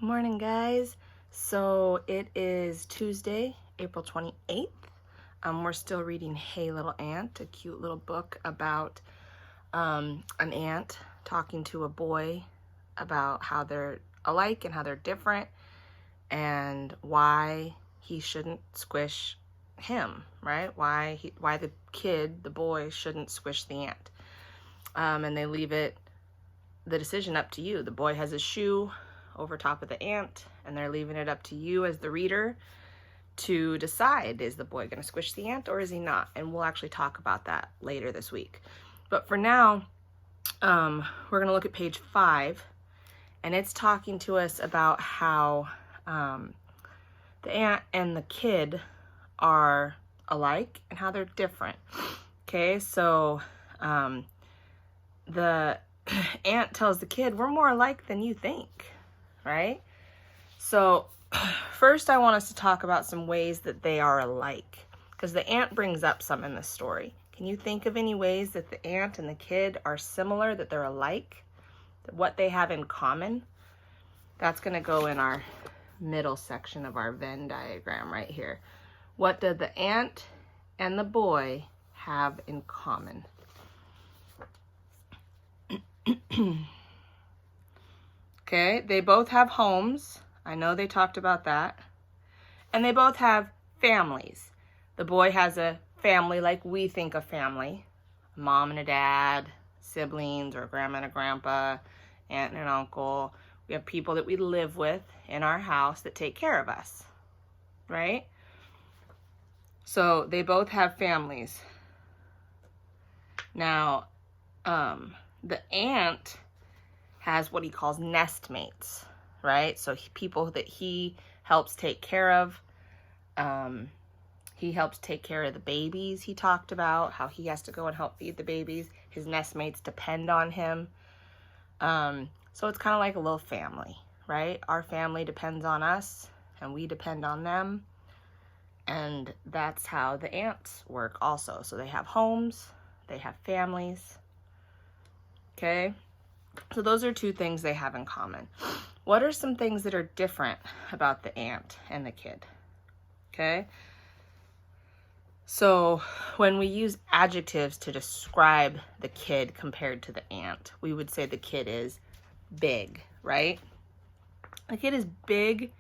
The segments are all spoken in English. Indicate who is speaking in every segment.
Speaker 1: Morning, guys. So it is Tuesday, April 28th. We're still reading Hey Little Ant, a cute little book about an ant talking to a boy about how they're alike and how they're different and why he shouldn't squish him, right? Why the boy shouldn't squish the ant. And they leave the decision up to you. The boy has a shoe over top of the ant, and they're leaving it up to you as the reader to decide, is the boy going to squish the ant or is he not? And we'll actually talk about that later this week. But for now, we're going to look at page 5, and it's talking to us about how the ant and the kid are alike and how they're different. Okay, so the ant tells the kid, we're more alike than you think, right? So first I want us to talk about some ways that they are alike, because the ant brings up some in this story. Can you think of any ways that the ant and the kid are similar, that they're alike, what they have in common? That's going to go in our middle section of our Venn diagram right here. What do the ant and the boy have in common? Okay, they both have homes. I know they talked about that. And they both have families. The boy has a family like we think of family. A mom and a dad, siblings, or a grandma and a grandpa, aunt and an uncle. We have people that we live with in our house that take care of us, right? So they both have families. Now, the ant has what he calls nest mates, right? So people that he helps take care of. He helps take care of the babies. He talked about how he has to go and help feed the babies. His nest mates depend on him. So it's kind of like a little family, right? Our family depends on us and we depend on them. And that's how the ants work also. So they have homes, they have families. Okay? So those are two things they have in common. What are some things that are different about the ant and the kid? Okay? So when we use adjectives to describe the kid compared to the ant, we would say the kid is big, right? The kid is big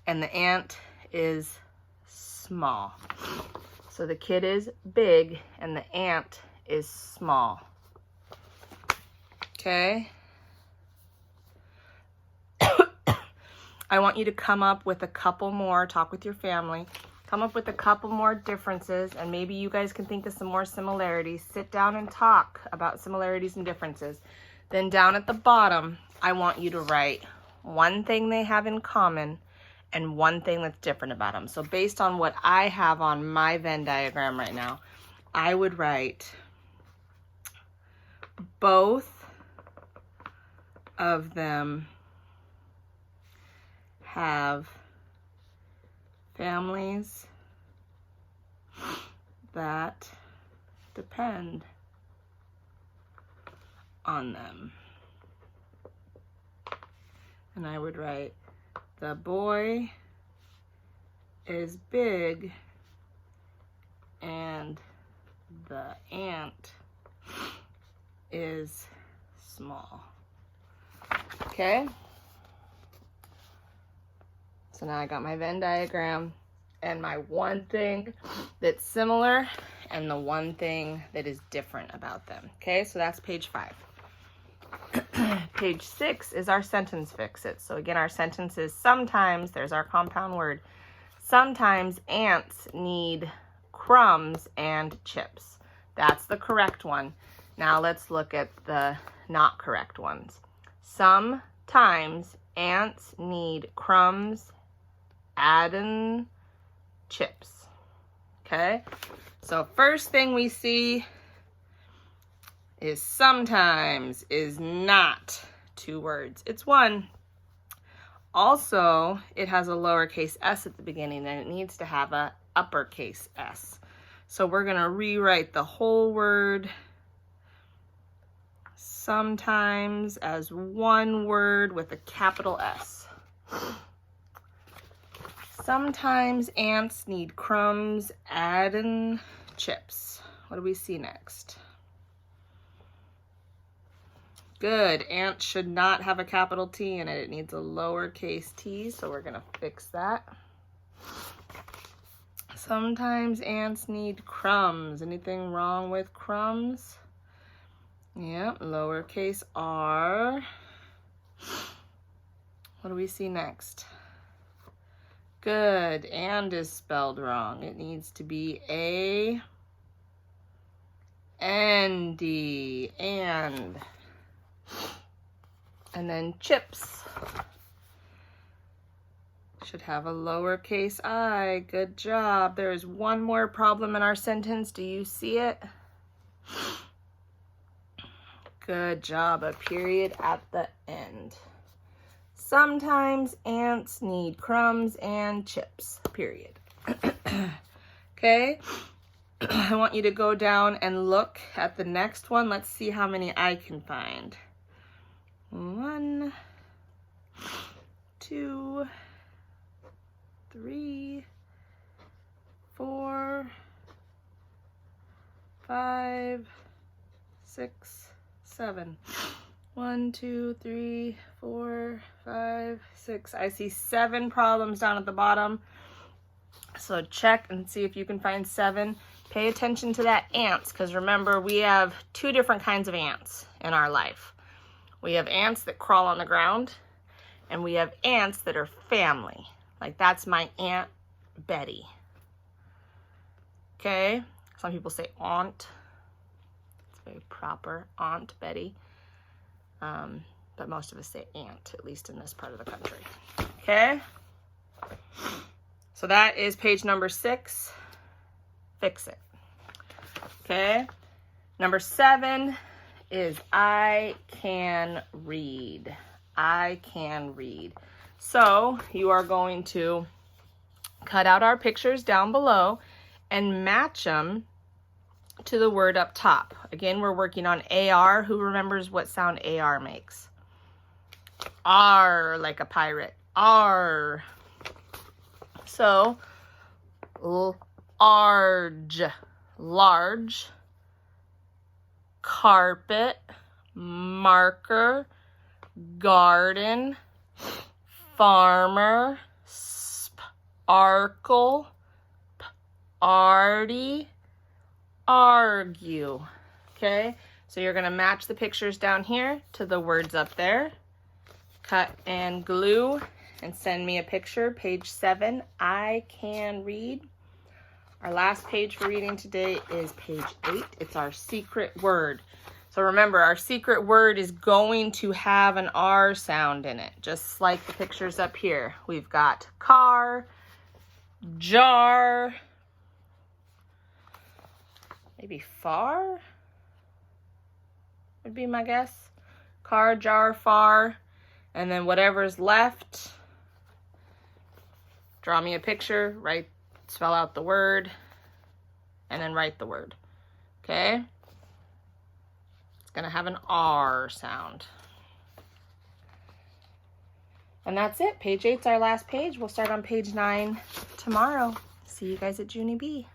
Speaker 1: and the ant is small. So the kid is big and the ant is small. Okay? I want you to come up with a couple more, talk with your family, come up with a couple more differences, and maybe you guys can think of some more similarities. Sit down and talk about similarities and differences. Then down at the bottom, I want you to write one thing they have in common and one thing that's different about them. So based on what I have on my Venn diagram right now, I would write both of them have families that depend on them. And I would write, the boy is big and the ant is small. Okay? So now I got my Venn diagram and my one thing that's similar and the one thing that is different about them. Okay, so that's page 5. Page 6 is our sentence fix-it. So again, our sentence is sometimes, there's our compound word, sometimes ants need crumbs and chips. That's the correct one. Now let's look at the not correct ones. Sometimes ants need crumbs and chips. Okay, so first thing we see is sometimes is not 2 words. It's one. Also, it has a lowercase s at the beginning and it needs to have a uppercase s. So we're going to rewrite the whole word sometimes as one word with a capital S. Sometimes ants need crumbs and chips. What do we see next? Good. Ant should not have a capital T in it. It needs a lowercase t, so we're going to fix that. Sometimes ants need crumbs. Anything wrong with crumbs? Yeah, lowercase r. What do we see next? Good. And is spelled wrong. It needs to be A-N-D. And. And then chips. Should have a lowercase I. Good job. There is one more problem in our sentence. Do you see it? Good job. A period at the end. Sometimes ants need crumbs and chips. Period. Okay. I want you to go down and look at the next one. Let's see how many I can find. 1, 2, 3, 4, 5, 6, 7. 1, 2, 3, 4, 5, 6. I see 7 problems down at the bottom. So check and see if you can find 7. Pay attention to that ants, because remember, we have 2 different kinds of ants in our life. We have ants that crawl on the ground, and we have ants that are family. Like, that's my Aunt Betty. Okay? Some people say aunt. It's very proper, Aunt Betty. But most of us say aunt, at least in this part of the country. Okay? So that is page number 6. Fix it. Okay? Number 7 is I can read. I can read. So you are going to cut out our pictures down below and match them to the word up top. Again, we're working on AR. Who remembers what sound AR makes? R, like a pirate. R. So, large, large, carpet, marker, garden, farmer, sparkle, arty, argue. Okay, so you're going to match the pictures down here to the words up there. Cut and glue and send me a picture. Page 7, I can read. Our last page for reading today is page 8. It's our secret word. So remember, our secret word is going to have an R sound in it, just like the pictures up here. We've got car, jar, maybe far would be my guess. Car, jar, far, and then whatever's left, draw me a picture, spell out the word, and then write the word. Okay? It's going to have an R sound. And that's it. Page 8's our last page. We'll start on page 9 tomorrow. See you guys at Junie B.